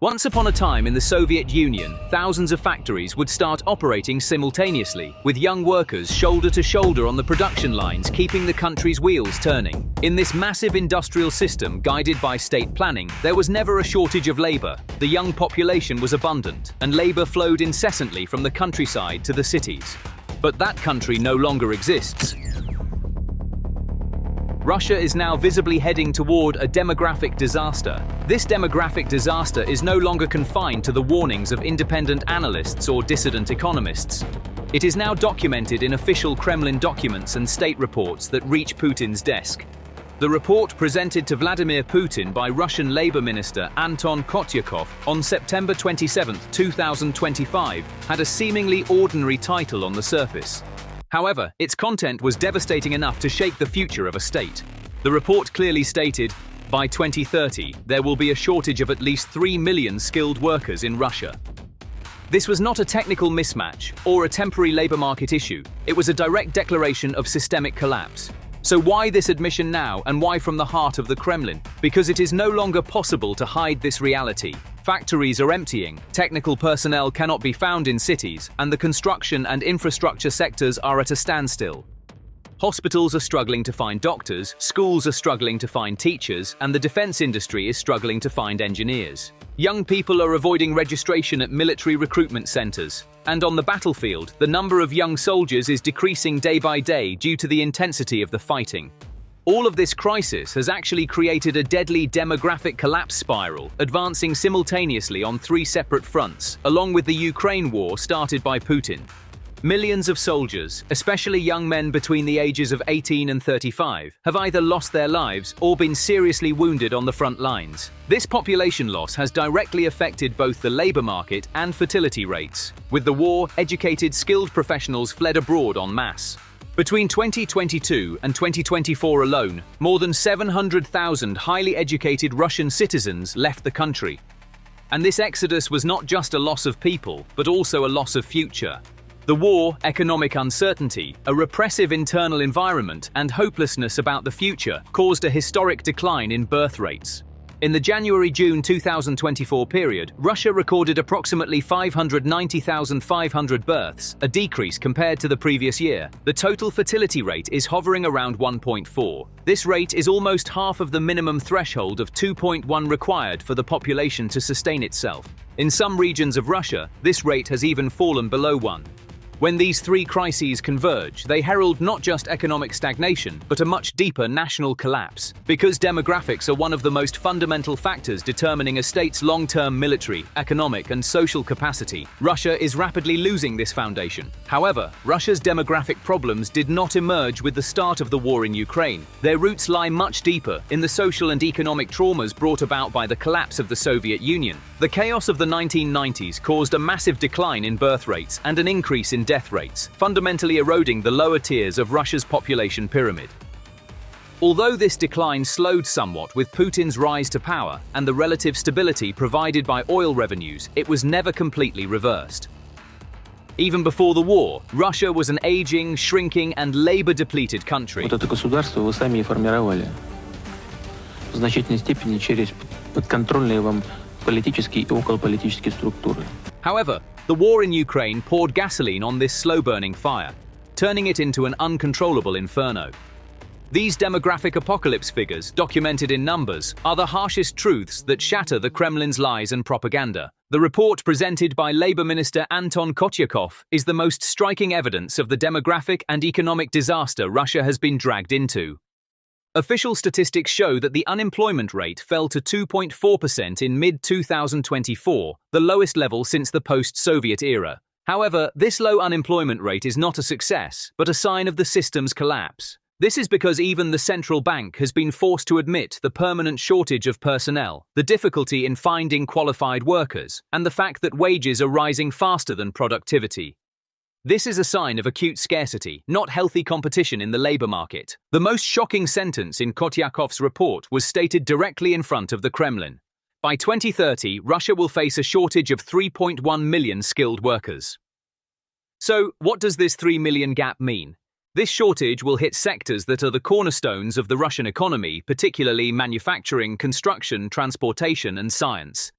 Once upon a time in the Soviet Union, thousands of factories would start operating simultaneously, with young workers shoulder to shoulder on the production lines, keeping the country's wheels turning. In this massive industrial system guided by state planning, there was never a shortage of labor. The young population was abundant, and labor flowed incessantly from the countryside to the cities. But that country no longer exists. Russia is now visibly heading toward a demographic disaster. This demographic disaster is no longer confined to the warnings of independent analysts or dissident economists. It is now documented in official Kremlin documents and state reports that reach Putin's desk. The report presented to Vladimir Putin by Russian Labor Minister Anton Kotyakov on September 27, 2025, had a seemingly ordinary title on the surface. However, its content was devastating enough to shake the future of a state. The report clearly stated, by 2030, there will be a shortage of at least 3 million skilled workers in Russia. This was not a technical mismatch or a temporary labor market issue. It was a direct declaration of systemic collapse. So why this admission now, and why from the heart of the Kremlin? Because it is no longer possible to hide this reality. Factories are emptying, technical personnel cannot be found in cities, and the construction and infrastructure sectors are at a standstill. Hospitals are struggling to find doctors, schools are struggling to find teachers, and the defense industry is struggling to find engineers. Young people are avoiding registration at military recruitment centers, and on the battlefield, the number of young soldiers is decreasing day by day due to the intensity of the fighting. All of this crisis has actually created a deadly demographic collapse spiral, advancing simultaneously on 3 separate fronts, along with the Ukraine war started by Putin. Millions of soldiers, especially young men between the ages of 18 and 35, have either lost their lives or been seriously wounded on the front lines. This population loss has directly affected both the labor market and fertility rates. With the war, educated, skilled professionals fled abroad en masse. Between 2022 and 2024 alone, more than 700,000 highly educated Russian citizens left the country. And this exodus was not just a loss of people, but also a loss of future. The war, economic uncertainty, a repressive internal environment, and hopelessness about the future caused a historic decline in birth rates. In the January-June 2024 period, Russia recorded approximately 590,500 births, a decrease compared to the previous year. The total fertility rate is hovering around 1.4. This rate is almost half of the minimum threshold of 2.1 required for the population to sustain itself. In some regions of Russia, this rate has even fallen below 1. When these 3 crises converge, they herald not just economic stagnation, but a much deeper national collapse. Because demographics are one of the most fundamental factors determining a state's long-term military, economic, and social capacity, Russia is rapidly losing this foundation. However, Russia's demographic problems did not emerge with the start of the war in Ukraine. Their roots lie much deeper in the social and economic traumas brought about by the collapse of the Soviet Union. The chaos of the 1990s caused a massive decline in birth rates and an increase in death rates, fundamentally eroding the lower tiers of Russia's population pyramid. Although this decline slowed somewhat with Putin's rise to power and the relative stability provided by oil revenues, it was never completely reversed. Even before the war, Russia was an aging, shrinking, and labor-depleted country. Вот это государство вы сами и формировали. В значительной степени через подконтрольные вам политические и околополитические структуры. However, the war in Ukraine poured gasoline on this slow-burning fire, turning it into an uncontrollable inferno. These demographic apocalypse figures, documented in numbers, are the harshest truths that shatter the Kremlin's lies and propaganda. The report presented by Labor Minister Anton Kotyakov is the most striking evidence of the demographic and economic disaster Russia has been dragged into. Official statistics show that the unemployment rate fell to 2.4% in mid-2024, the lowest level since the post-Soviet era. However, this low unemployment rate is not a success, but a sign of the system's collapse. This is because even the central bank has been forced to admit the permanent shortage of personnel, the difficulty in finding qualified workers, and the fact that wages are rising faster than productivity. This is a sign of acute scarcity, not healthy competition in the labor market. The most shocking sentence in Kotyakov's report was stated directly in front of the Kremlin. By 2030, Russia will face a shortage of 3.1 million skilled workers. So, what does this 3 million gap mean? This shortage will hit sectors that are the cornerstones of the Russian economy, particularly manufacturing, construction, transportation, and science.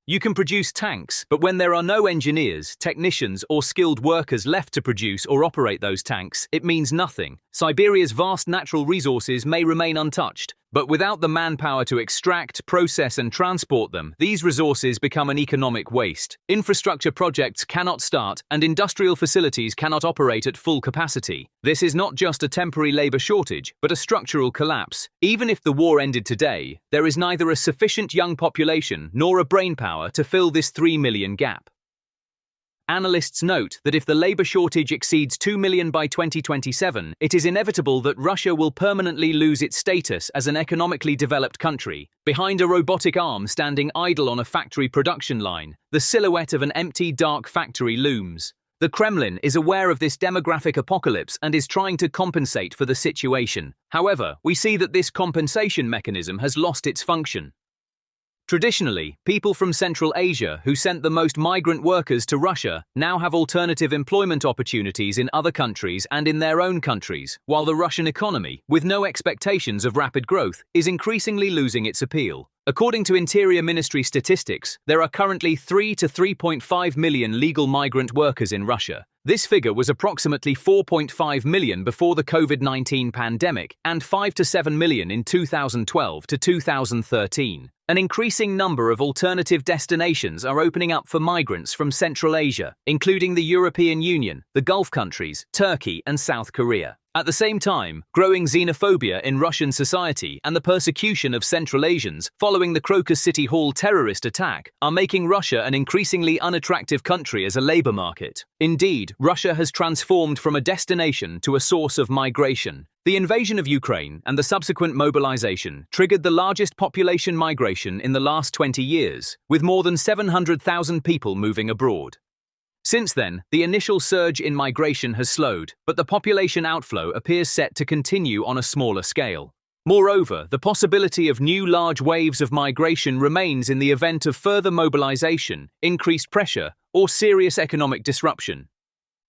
You can produce tanks, but when there are no engineers, technicians, or skilled workers left to produce or operate those tanks, it means nothing. Siberia's vast natural resources may remain untouched, but without the manpower to extract, process, and transport them, these resources become an economic waste. Infrastructure projects cannot start, and industrial facilities cannot operate at full capacity. This is not just a temporary labor shortage, but a structural collapse. Even if the war ended today, there is neither a sufficient young population nor a brainpower to fill this 3 million gap. Analysts note that if the labor shortage exceeds 2 million by 2027, it is inevitable that Russia will permanently lose its status as an economically developed country. Behind a robotic arm standing idle on a factory production line, the silhouette of an empty, dark factory looms. The Kremlin is aware of this demographic apocalypse and is trying to compensate for the situation. However, we see that this compensation mechanism has lost its function. Traditionally, people from Central Asia who sent the most migrant workers to Russia now have alternative employment opportunities in other countries and in their own countries, while the Russian economy, with no expectations of rapid growth, is increasingly losing its appeal. According to Interior Ministry statistics, there are currently 3 to 3.5 million legal migrant workers in Russia. This figure was approximately 4.5 million before the COVID-19 pandemic and 5 to 7 million in 2012 to 2013. An increasing number of alternative destinations are opening up for migrants from Central Asia, including the European Union, the Gulf countries, Turkey, and South Korea. At the same time, growing xenophobia in Russian society and the persecution of Central Asians following the Crocus City Hall terrorist attack are making Russia an increasingly unattractive country as a labor market. Indeed, Russia has transformed from a destination to a source of migration. The invasion of Ukraine and the subsequent mobilization triggered the largest population migration in the last 20 years, with more than 700,000 people moving abroad. Since then, the initial surge in migration has slowed, but the population outflow appears set to continue on a smaller scale. Moreover, the possibility of new large waves of migration remains in the event of further mobilization, increased pressure, or serious economic disruption.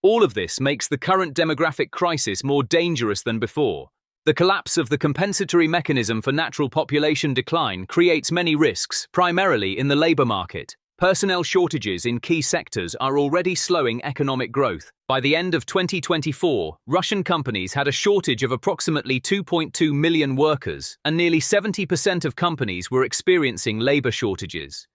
All of this makes the current demographic crisis more dangerous than before. The collapse of the compensatory mechanism for natural population decline creates many risks, primarily in the labor market. Personnel shortages in key sectors are already slowing economic growth. By the end of 2024, Russian companies had a shortage of approximately 2.2 million workers, and nearly 70% of companies were experiencing labor shortages.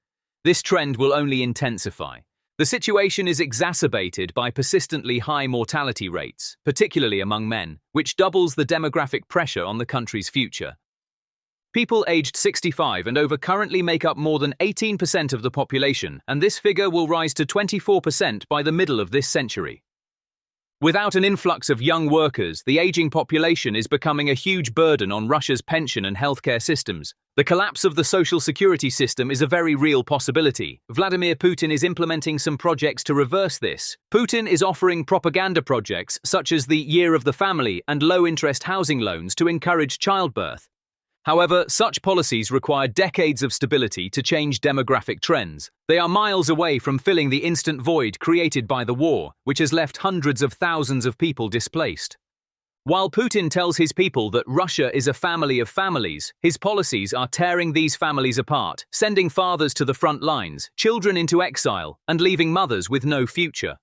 This trend will only intensify. The situation is exacerbated by persistently high mortality rates, particularly among men, which doubles the demographic pressure on the country's future. People aged 65 and over currently make up more than 18% of the population, and this figure will rise to 24% by the middle of this century. Without an influx of young workers, the aging population is becoming a huge burden on Russia's pension and healthcare systems. The collapse of the social security system is a very real possibility. Vladimir Putin is implementing some projects to reverse this. Putin is offering propaganda projects such as the Year of the Family and low-interest housing loans to encourage childbirth. However, such policies require decades of stability to change demographic trends. They are miles away from filling the instant void created by the war, which has left hundreds of thousands of people displaced. While Putin tells his people that Russia is a family of families, his policies are tearing these families apart, sending fathers to the front lines, children into exile, and leaving mothers with no future.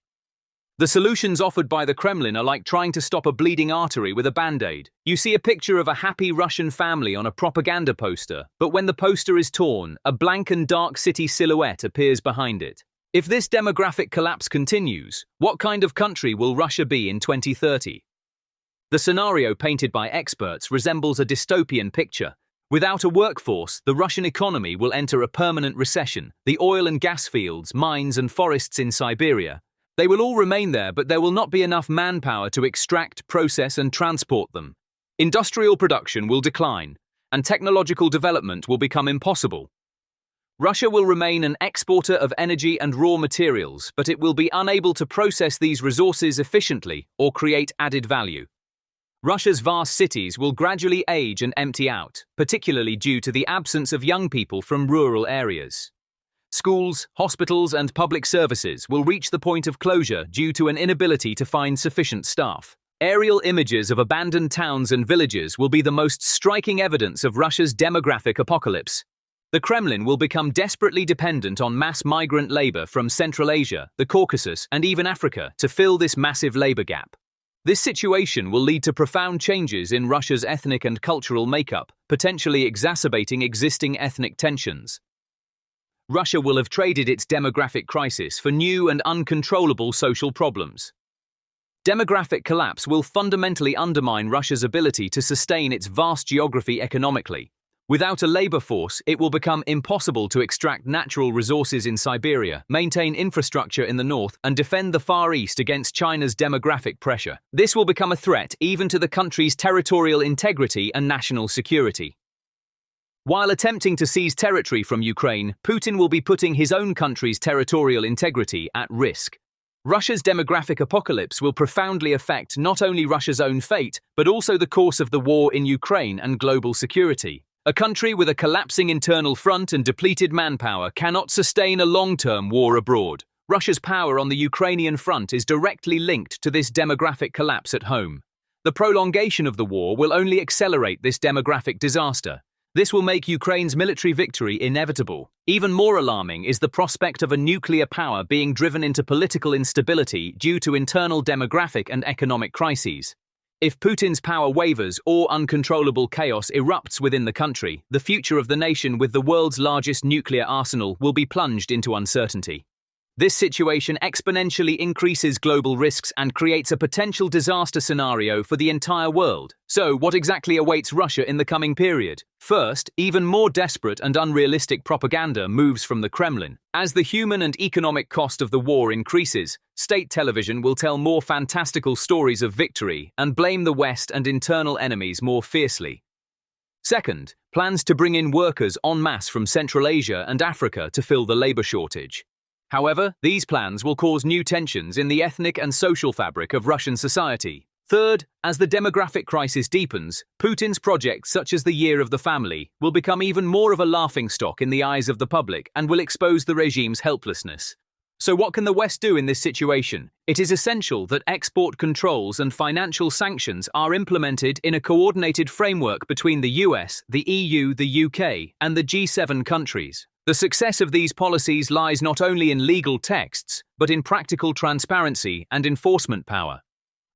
The solutions offered by the Kremlin are like trying to stop a bleeding artery with a band-aid. You see a picture of a happy Russian family on a propaganda poster, but when the poster is torn, a blank and dark city silhouette appears behind it. If this demographic collapse continues, what kind of country will Russia be in 2030? The scenario painted by experts resembles a dystopian picture. Without a workforce, the Russian economy will enter a permanent recession. The oil and gas fields, mines and forests in Siberia, they will all remain there, but there will not be enough manpower to extract, process, and transport them. Industrial production will decline, and technological development will become impossible. Russia will remain an exporter of energy and raw materials, but it will be unable to process these resources efficiently or create added value. Russia's vast cities will gradually age and empty out, particularly due to the absence of young people from rural areas. Schools, hospitals, and public services will reach the point of closure due to an inability to find sufficient staff. Aerial images of abandoned towns and villages will be the most striking evidence of Russia's demographic apocalypse. The Kremlin will become desperately dependent on mass migrant labor from Central Asia, the Caucasus, and even Africa to fill this massive labor gap. This situation will lead to profound changes in Russia's ethnic and cultural makeup, potentially exacerbating existing ethnic tensions. Russia will have traded its demographic crisis for new and uncontrollable social problems. Demographic collapse will fundamentally undermine Russia's ability to sustain its vast geography economically. Without a labor force, it will become impossible to extract natural resources in Siberia, maintain infrastructure in the north, and defend the Far East against China's demographic pressure. This will become a threat even to the country's territorial integrity and national security. While attempting to seize territory from Ukraine, Putin will be putting his own country's territorial integrity at risk. Russia's demographic apocalypse will profoundly affect not only Russia's own fate, but also the course of the war in Ukraine and global security. A country with a collapsing internal front and depleted manpower cannot sustain a long-term war abroad. Russia's power on the Ukrainian front is directly linked to this demographic collapse at home. The prolongation of the war will only accelerate this demographic disaster. This will make Ukraine's military victory inevitable. Even more alarming is the prospect of a nuclear power being driven into political instability due to internal demographic and economic crises. If Putin's power wavers or uncontrollable chaos erupts within the country, the future of the nation with the world's largest nuclear arsenal will be plunged into uncertainty. This situation exponentially increases global risks and creates a potential disaster scenario for the entire world. So, what exactly awaits Russia in the coming period? First, even more desperate and unrealistic propaganda moves from the Kremlin. As the human and economic cost of the war increases, state television will tell more fantastical stories of victory and blame the West and internal enemies more fiercely. Second, plans to bring in workers en masse from Central Asia and Africa to fill the labor shortage. However, these plans will cause new tensions in the ethnic and social fabric of Russian society. Third, as the demographic crisis deepens, Putin's projects such as the Year of the Family will become even more of a laughingstock in the eyes of the public and will expose the regime's helplessness. So what can the West do in this situation? It is essential that export controls and financial sanctions are implemented in a coordinated framework between the US, the EU, the UK, and the G7 countries. The success of these policies lies not only in legal texts, but in practical transparency and enforcement power.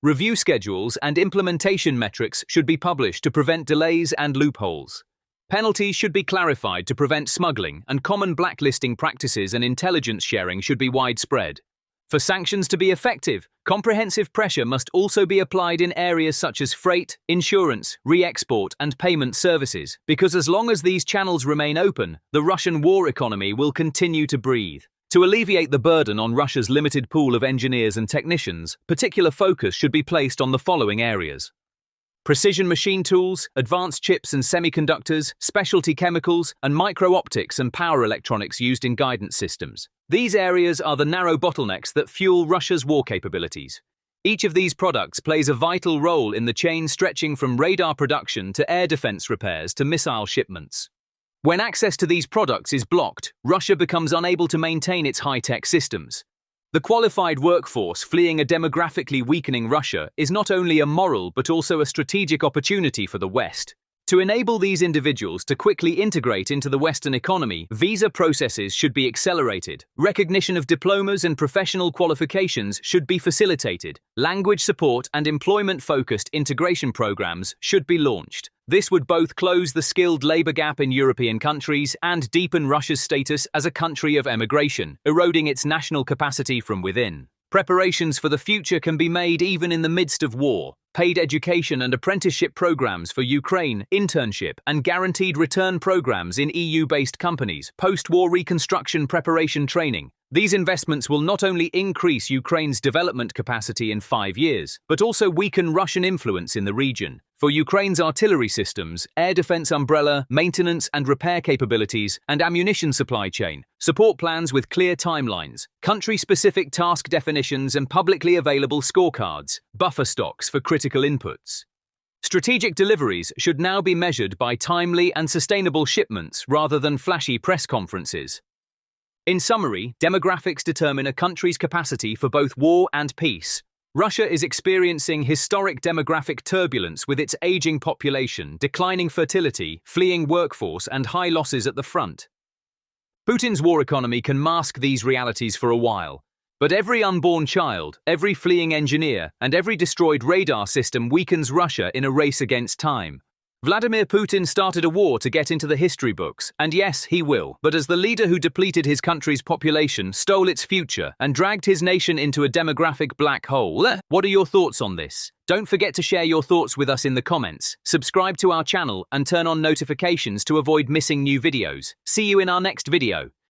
Review schedules and implementation metrics should be published to prevent delays and loopholes. Penalties should be clarified to prevent smuggling, and common blacklisting practices and intelligence sharing should be widespread. For sanctions to be effective, comprehensive pressure must also be applied in areas such as freight, insurance, re-export, and payment services, because as long as these channels remain open, the Russian war economy will continue to breathe. To alleviate the burden on Russia's limited pool of engineers and technicians, particular focus should be placed on the following areas: precision machine tools, advanced chips and semiconductors, specialty chemicals, and micro-optics and power electronics used in guidance systems. These areas are the narrow bottlenecks that fuel Russia's war capabilities. Each of these products plays a vital role in the chain stretching from radar production to air defense repairs to missile shipments. When access to these products is blocked, Russia becomes unable to maintain its high-tech systems. The qualified workforce fleeing a demographically weakening Russia is not only a moral but also a strategic opportunity for the West. To enable these individuals to quickly integrate into the Western economy, visa processes should be accelerated, recognition of diplomas and professional qualifications should be facilitated, language support and employment-focused integration programs should be launched. This would both close the skilled labor gap in European countries and deepen Russia's status as a country of emigration, eroding its national capacity from within. Preparations for the future can be made even in the midst of war. Paid education and apprenticeship programs for Ukraine, internship, and guaranteed return programs in EU-based companies, post-war reconstruction preparation training. These investments will not only increase Ukraine's development capacity in 5 years, but also weaken Russian influence in the region. For Ukraine's artillery systems, air defense umbrella, maintenance and repair capabilities, and ammunition supply chain, support plans with clear timelines, country-specific task definitions and publicly available scorecards, buffer stocks for critical inputs. Strategic deliveries should now be measured by timely and sustainable shipments rather than flashy press conferences. In summary, demographics determine a country's capacity for both war and peace. Russia is experiencing historic demographic turbulence with its aging population, declining fertility, fleeing workforce, and high losses at the front. Putin's war economy can mask these realities for a while, but every unborn child, every fleeing engineer, and every destroyed radar system weakens Russia in a race against time. Vladimir Putin started a war to get into the history books, and yes, he will. But as the leader who depleted his country's population, stole its future, and dragged his nation into a demographic black hole, what are your thoughts on this? Don't forget to share your thoughts with us in the comments, subscribe to our channel, and turn on notifications to avoid missing new videos. See you in our next video.